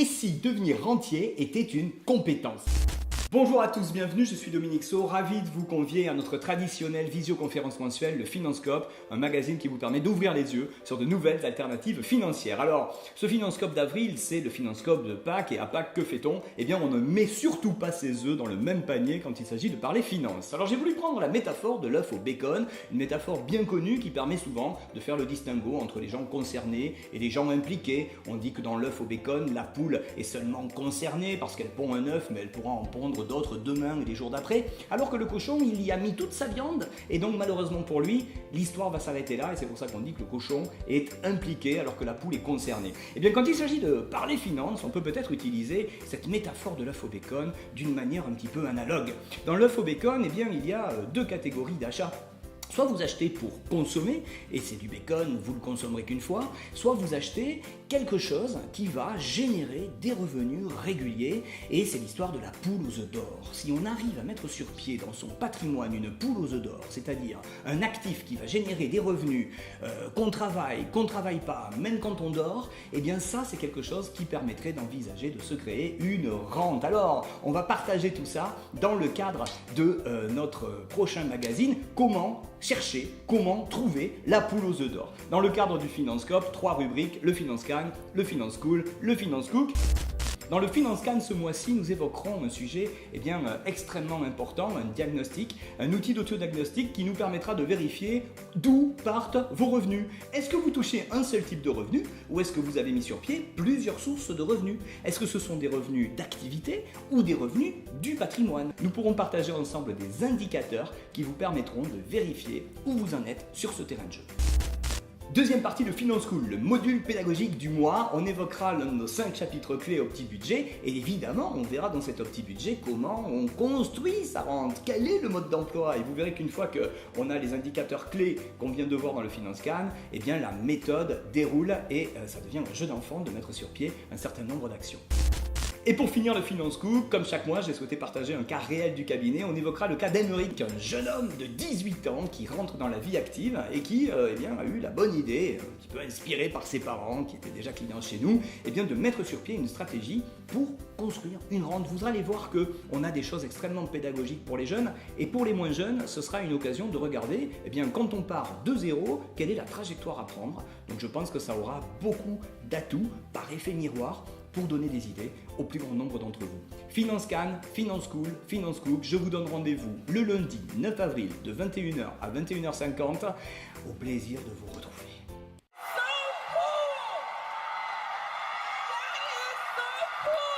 Et si devenir rentier était une compétence? Bonjour à tous, bienvenue, je suis Dominique Saut, ravi de vous convier à notre traditionnelle visioconférence mensuelle, le Finanscope, un magazine qui vous permet d'ouvrir les yeux sur de nouvelles alternatives financières. Alors, ce Finanscope d'avril, c'est le Finanscope de Pâques, et à Pâques, que fait-on? Eh bien, on ne met surtout pas ses œufs dans le même panier quand il s'agit de parler finances. Alors, j'ai voulu prendre la métaphore de l'œuf au bacon, une métaphore bien connue qui permet souvent de faire le distinguo entre les gens concernés et les gens impliqués. On dit que dans l'œuf au bacon, la poule est seulement concernée parce qu'elle pond un œuf, mais elle pourra en pondre d'autres demain et les jours d'après, alors que le cochon, il y a mis toute sa viande, et donc malheureusement pour lui, l'histoire va s'arrêter là, et c'est pour ça qu'on dit que le cochon est impliqué alors que la poule est concernée. Et bien quand il s'agit de parler finances, on peut peut-être utiliser cette métaphore de l'œuf au bacon d'une manière un petit peu analogue. Dans l'œuf au bacon, eh bien, il y a deux catégories d'achats. Soit vous achetez pour consommer, et c'est du bacon, vous le consommerez qu'une fois, soit vous achetez quelque chose qui va générer des revenus réguliers, et c'est l'histoire de la poule aux œufs d'or. Si on arrive à mettre sur pied dans son patrimoine une poule aux œufs d'or, c'est-à-dire un actif qui va générer des revenus qu'on travaille pas, même quand on dort, eh bien ça c'est quelque chose qui permettrait d'envisager de se créer une rente. Alors, on va partager tout ça dans le cadre de notre prochain magazine, comment trouver la poule aux œufs d'or. Dans le cadre du Finanscope, 3 rubriques, le Finanscan, le Finanscool, le Finanscook. Dans le Finanscan ce mois-ci, nous évoquerons un sujet extrêmement important, un diagnostic, un outil d'autodiagnostic qui nous permettra de vérifier d'où partent vos revenus. Est-ce que vous touchez un seul type de revenu ou est-ce que vous avez mis sur pied plusieurs sources de revenus? Est-ce que ce sont des revenus d'activité ou des revenus du patrimoine? Nous pourrons partager ensemble des indicateurs qui vous permettront de vérifier où vous en êtes sur ce terrain de jeu. Deuxième partie de Finanscool, le module pédagogique du mois. On évoquera l'un de nos 5 chapitres clés au petit budget et évidemment on verra dans cet petit budget comment on construit sa rente, quel est le mode d'emploi, et vous verrez qu'une fois qu'on a les indicateurs clés qu'on vient de voir dans le Finanscan, eh bien la méthode déroule et ça devient un jeu d'enfant de mettre sur pied un certain nombre d'actions. Et pour finir le Finanscoop, comme chaque mois, j'ai souhaité partager un cas réel du cabinet. On évoquera le cas d'Emeric, un jeune homme de 18 ans qui rentre dans la vie active et qui a eu la bonne idée, un petit peu inspiré par ses parents qui étaient déjà clients chez nous, de mettre sur pied une stratégie pour construire une rente. Vous allez voir qu'on a des choses extrêmement pédagogiques pour les jeunes, et pour les moins jeunes, ce sera une occasion de regarder quand on part de zéro, quelle est la trajectoire à prendre. Donc je pense que ça aura beaucoup d'atouts par effet miroir pour donner des idées au plus grand nombre d'entre vous. Finanscan, Finanscool, Finanscook, je vous donne rendez-vous le lundi 9 avril de 21h à 21h50. Au plaisir de vous retrouver. So cool! That is so cool!